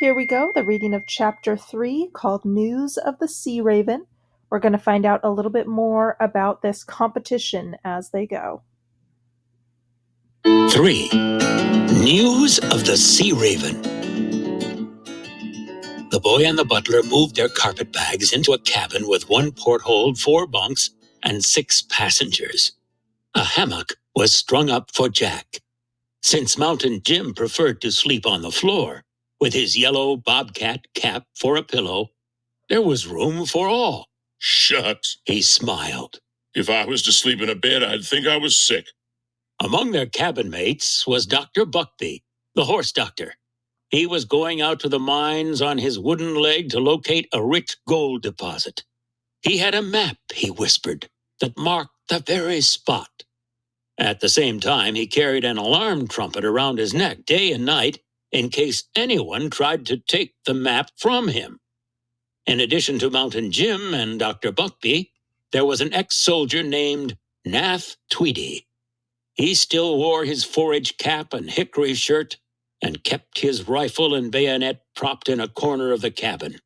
Here we go, the reading of Chapter 3 called News of the Sea Raven. We're going to find out a little bit more about this competition as they go. 3. News of the Sea Raven. The boy and the butler moved their carpet bags into a cabin with 1 porthole, 4 bunks, and 6 passengers. A hammock was strung up for Jack. Since Mountain Jim preferred to sleep on the floor, with his yellow bobcat cap for a pillow, there was room for all. Shucks. He smiled. If I was to sleep in a bed, I'd think I was sick. Among their cabin mates was Dr. Buckby, the horse doctor. He was going out to the mines on his wooden leg to locate a rich gold deposit. He had a map, he whispered, that marked the very spot. At the same time, he carried an alarm trumpet around his neck day and night in case anyone tried to take the map from him. In addition to Mountain Jim and Dr. Buckby, there was an ex-soldier named Nath Tweedy. He still wore his forage cap and hickory shirt and kept his rifle and bayonet propped in a corner of the cabin.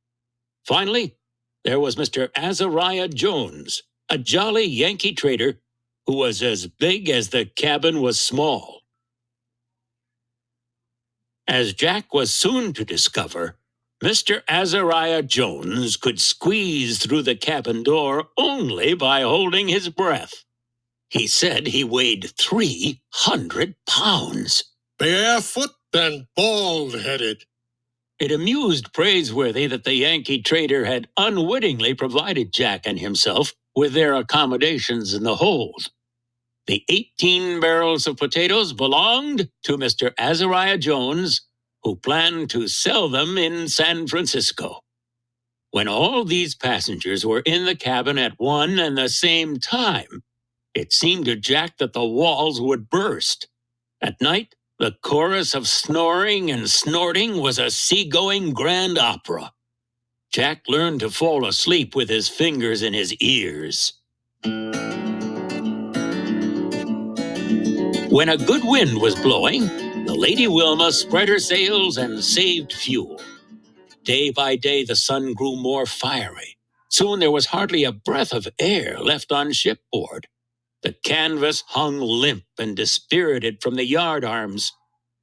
Finally, there was Mr. Azariah Jones, a jolly Yankee trader who was as big as the cabin was small. As Jack was soon to discover, Mr. Azariah Jones could squeeze through the cabin door only by holding his breath. He said he weighed 300 pounds. Barefoot and bald-headed. It amused Praiseworthy that the Yankee trader had unwittingly provided Jack and himself with their accommodations in the hold. The 18 barrels of potatoes belonged to Mr. Azariah Jones, who planned to sell them in San Francisco. When all these passengers were in the cabin at one and the same time, it seemed to Jack that the walls would burst. At night, the chorus of snoring and snorting was a seagoing grand opera. Jack learned to fall asleep with his fingers in his ears. When a good wind was blowing, the Lady Wilma spread her sails and saved fuel. Day by day, the sun grew more fiery. Soon there was hardly a breath of air left on shipboard. The canvas hung limp and dispirited from the yard arms.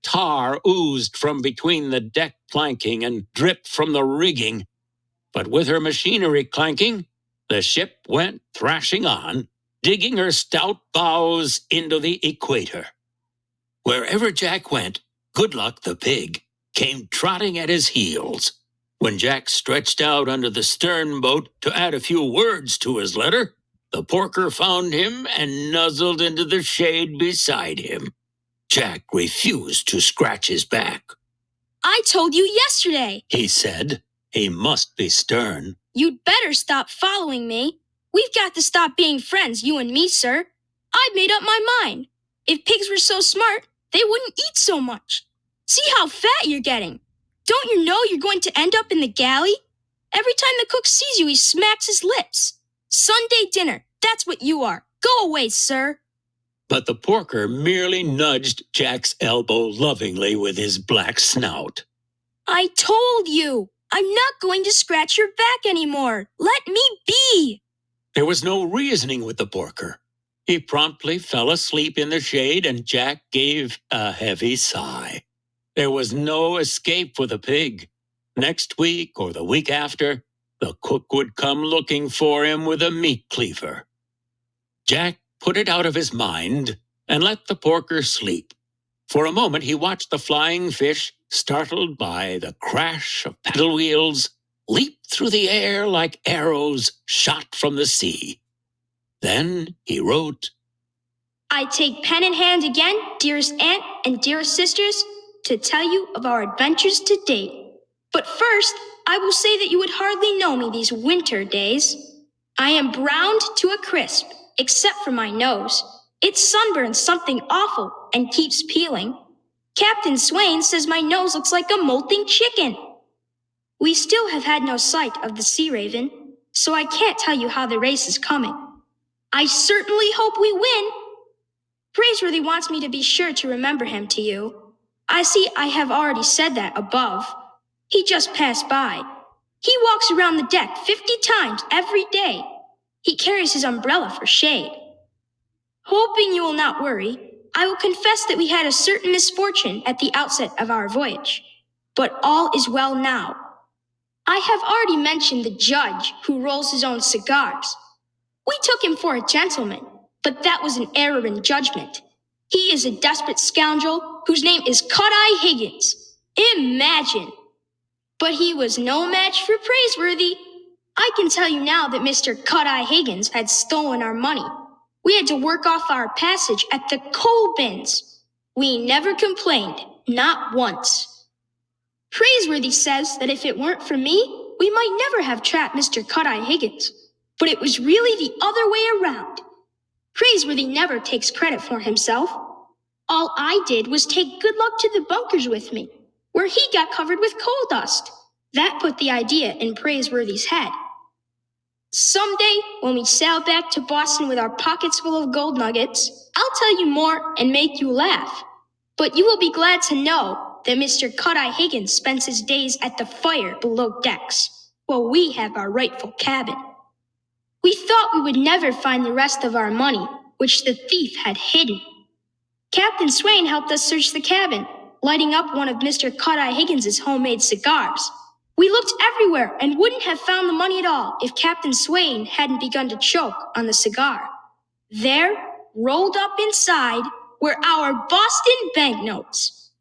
Tar oozed from between the deck planking and dripped from the rigging. But with her machinery clanking, the ship went thrashing on, digging her stout bows into the equator. Wherever Jack went, Good Luck the pig came trotting at his heels. When Jack stretched out under the stern boat to add a few words to his letter, the porker found him and nuzzled into the shade beside him. Jack refused to scratch his back. I told you yesterday, he said. He must be stern. You'd better stop following me. We've got to stop being friends, you and me, sir. I've made up my mind. If pigs were so smart, they wouldn't eat so much. See how fat you're getting. Don't you know you're going to end up in the galley? Every time the cook sees you, he smacks his lips. Sunday dinner, that's what you are. Go away, sir. But the porker merely nudged Jack's elbow lovingly with his black snout. I told you, I'm not going to scratch your back anymore. Let me be. There was no reasoning with the porker. He promptly fell asleep in the shade, and Jack gave a heavy sigh. There was no escape for the pig. Next week or the week after, the cook would come looking for him with a meat cleaver. Jack put it out of his mind and let the porker sleep. For a moment he watched the flying fish, startled by the crash of paddle wheels, leap through the air like arrows shot from the sea. Then he wrote, I take pen in hand again, dearest aunt and dearest sisters, to tell you of our adventures to date. But first, I will say that you would hardly know me these winter days. I am browned to a crisp, except for my nose. It's sunburned something awful and keeps peeling. Captain Swain says my nose looks like a molting chicken. We still have had no sight of the Sea Raven, so I can't tell you how the race is coming. I certainly hope we win. Praiseworthy wants me to be sure to remember him to you. I see I have already said that above. He just passed by. He walks around the deck 50 times every day. He carries his umbrella for shade. Hoping you will not worry, I will confess that we had a certain misfortune at the outset of our voyage. But all is well now. I have already mentioned the judge who rolls his own cigars. We took him for a gentleman, but that was an error in judgment. He is a desperate scoundrel whose name is Cut-Eye Higgins. Imagine! But he was no match for Praiseworthy. I can tell you now that Mr. Cut-Eye Higgins had stolen our money. We had to work off our passage at the coal bins. We never complained, not once. Praiseworthy says that if it weren't for me, we might never have trapped Mr. Cut-Eye Higgins. But it was really the other way around. Praiseworthy never takes credit for himself. All I did was take Good Luck to the bunkers with me, where he got covered with coal dust. That put the idea in Praiseworthy's head. Someday, when we sail back to Boston with our pockets full of gold nuggets, I'll tell you more and make you laugh. But you will be glad to know that Mr. Cut-Eye Higgins spends his days at the fire below decks, while we have our rightful cabin. We thought we would never find the rest of our money, which the thief had hidden. Captain Swain helped us search the cabin, lighting up one of Mr. Cut-Eye Higgins's homemade cigars. We looked everywhere and wouldn't have found the money at all if Captain Swain hadn't begun to choke on the cigar. There, rolled up inside, were our Boston banknotes.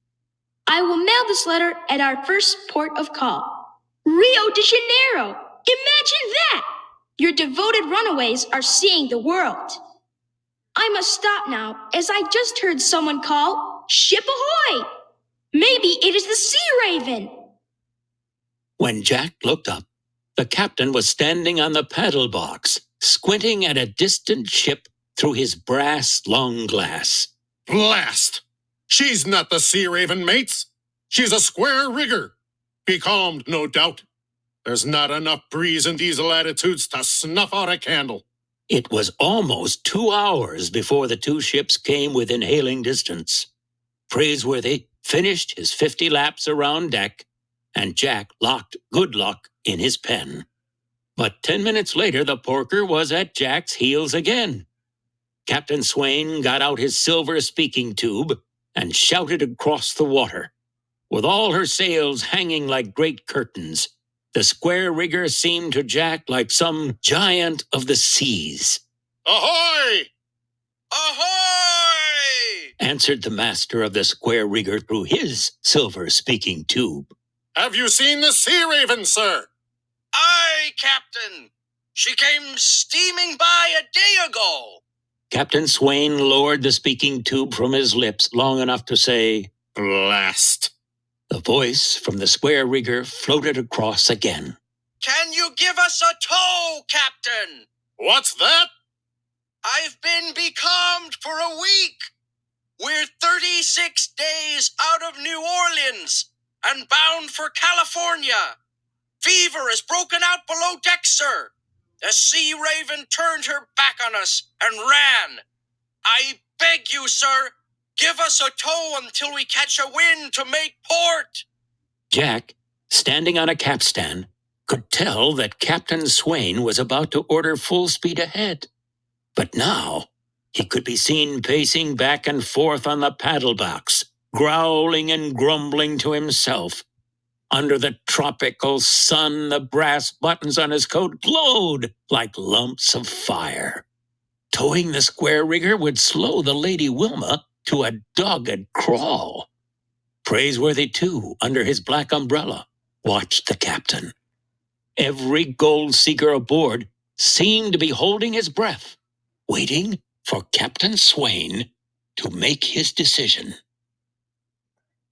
I will mail this letter at our first port of call, Rio de Janeiro. Imagine that! Your devoted runaways are seeing the world. I must stop now, as I just heard someone call, "Ship ahoy!" Maybe it is the Sea Raven. When Jack looked up, the captain was standing on the paddle box, squinting at a distant ship through his brass long glass. Blast! She's not the Sea Raven, mates. She's a square rigger. Becalmed, no doubt. There's not enough breeze in these latitudes to snuff out a candle. It was almost 2 hours before the two ships came within hailing distance. Praiseworthy finished his 50 laps around deck, and Jack locked Good Luck in his pen. But 10 minutes later, the porker was at Jack's heels again. Captain Swain got out his silver speaking tube and shouted across the water. With all her sails hanging like great curtains, the square rigger seemed to Jack like some giant of the seas. Ahoy! Ahoy! Answered the master of the square rigger through his silver speaking tube. Have you seen the Sea Raven, sir? Aye, Captain. She came steaming by a day ago. Captain Swain lowered the speaking tube from his lips long enough to say, Blast! The voice from the square rigger floated across again. Can you give us a tow, Captain? What's that? I've been becalmed for a week. We're 36 days out of New Orleans and bound for California. Fever has broken out below deck, sir. The Sea Raven turned her back on us and ran. I beg you, sir, give us a tow until we catch a wind to make port. Jack, standing on a capstan, could tell that Captain Swain was about to order full speed ahead. But now he could be seen pacing back and forth on the paddle box, growling and grumbling to himself. Under the tropical sun, the brass buttons on his coat glowed like lumps of fire. Towing the square rigger would slow the Lady Wilma to a dogged crawl. Praiseworthy, too, under his black umbrella, watched the captain. Every gold seeker aboard seemed to be holding his breath, waiting for Captain Swain to make his decision.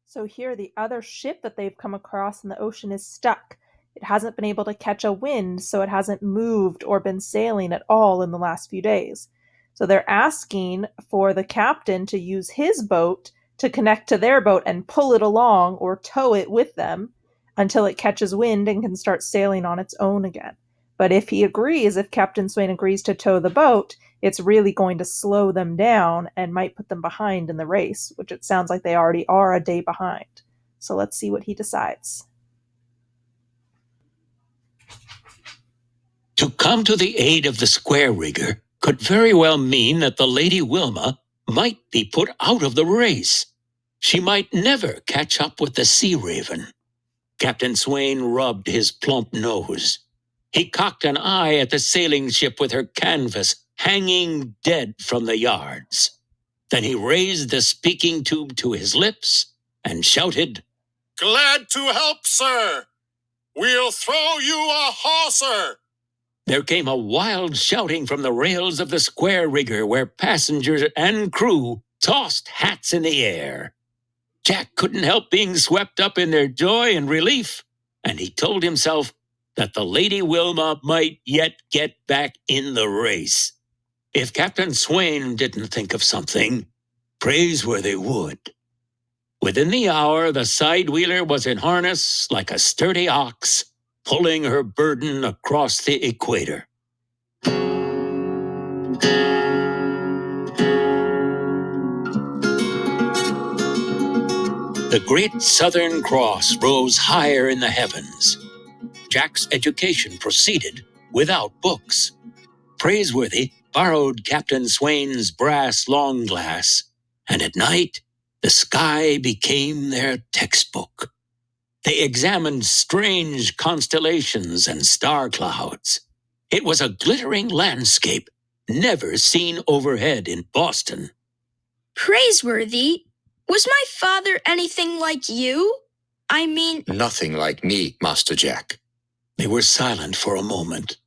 So here, the other ship that they've come across in the ocean is stuck. It hasn't been able to catch a wind, so it hasn't moved or been sailing at all in the last few days. So they're asking for the captain to use his boat to connect to their boat and pull it along or tow it with them until it catches wind and can start sailing on its own again. But if Captain Swain agrees to tow the boat, it's really going to slow them down and might put them behind in the race, which it sounds like they already are a day behind. So let's see what he decides. come to the aid of the square rigger could very well mean that the Lady Wilma might be put out of the race. She might never catch up with the Sea Raven. Captain Swain rubbed his plump nose. He cocked an eye at the sailing ship with her canvas hanging dead from the yards. Then he raised the speaking tube to his lips and shouted, Glad to help, sir. We'll throw you a hawser. There came a wild shouting from the rails of the square rigger where passengers and crew tossed hats in the air. Jack couldn't help being swept up in their joy and relief, and he told himself that the Lady Wilma might yet get back in the race. If Captain Swain didn't think of something, Praiseworthy would. Within the hour, the side-wheeler was in harness like a sturdy ox, pulling her burden across the equator. The great Southern Cross rose higher in the heavens. Jack's education proceeded without books. Praiseworthy borrowed Captain Swain's brass long glass, and at night, the sky became their textbook. They examined strange constellations and star clouds. It was a glittering landscape never seen overhead in Boston. Praiseworthy? Was my father anything like you? I mean... Nothing like me, Master Jack. They were silent for a moment.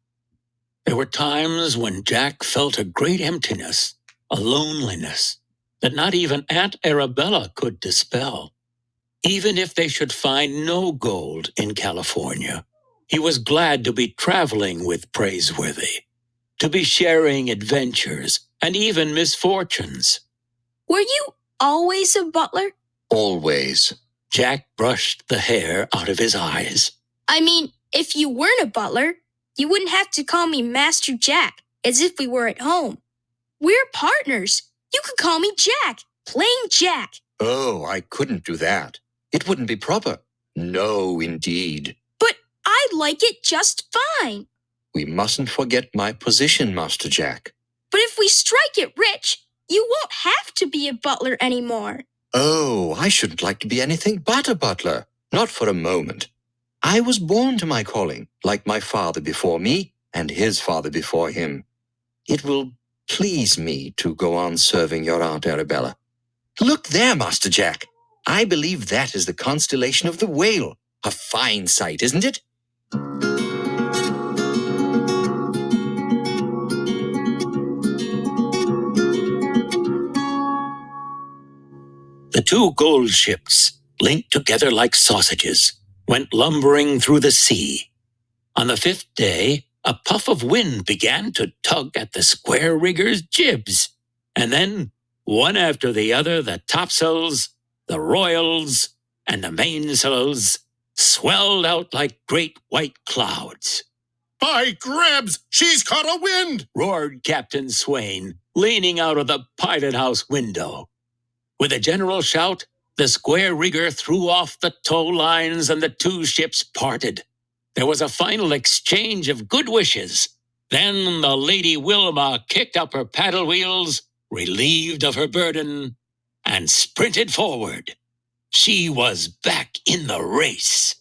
There were times when Jack felt a great emptiness, a loneliness, that not even Aunt Arabella could dispel. Even if they should find no gold in California, he was glad to be traveling with Praiseworthy, to be sharing adventures and even misfortunes. Were you always a butler? Always. Jack brushed the hair out of his eyes. I mean, if you weren't a butler, you wouldn't have to call me Master Jack, as if we were at home. We're partners. You could call me Jack, plain Jack. Oh, I couldn't do that. It wouldn't be proper. No, indeed. But I like it just fine. We mustn't forget my position, Master Jack. But if we strike it rich, you won't have to be a butler anymore. Oh, I shouldn't like to be anything but a butler. Not for a moment. I was born to my calling, like my father before me and his father before him. It will please me to go on serving your Aunt Arabella. Look there, Master Jack. I believe that is the constellation of the Whale. A fine sight, isn't it? The two gold ships, linked together like sausages, went lumbering through the sea. On the fifth day, a puff of wind began to tug at the square rigger's jibs, and then, one after the other, the topsails, the royals, and the mainsails swelled out like great white clouds. By grabs, she's caught a wind! Roared Captain Swain, leaning out of the pilot-house window. With a general shout, the square rigger threw off the tow lines and the two ships parted. There was a final exchange of good wishes. Then the Lady Wilma kicked up her paddle wheels, relieved of her burden, and sprinted forward. She was back in the race.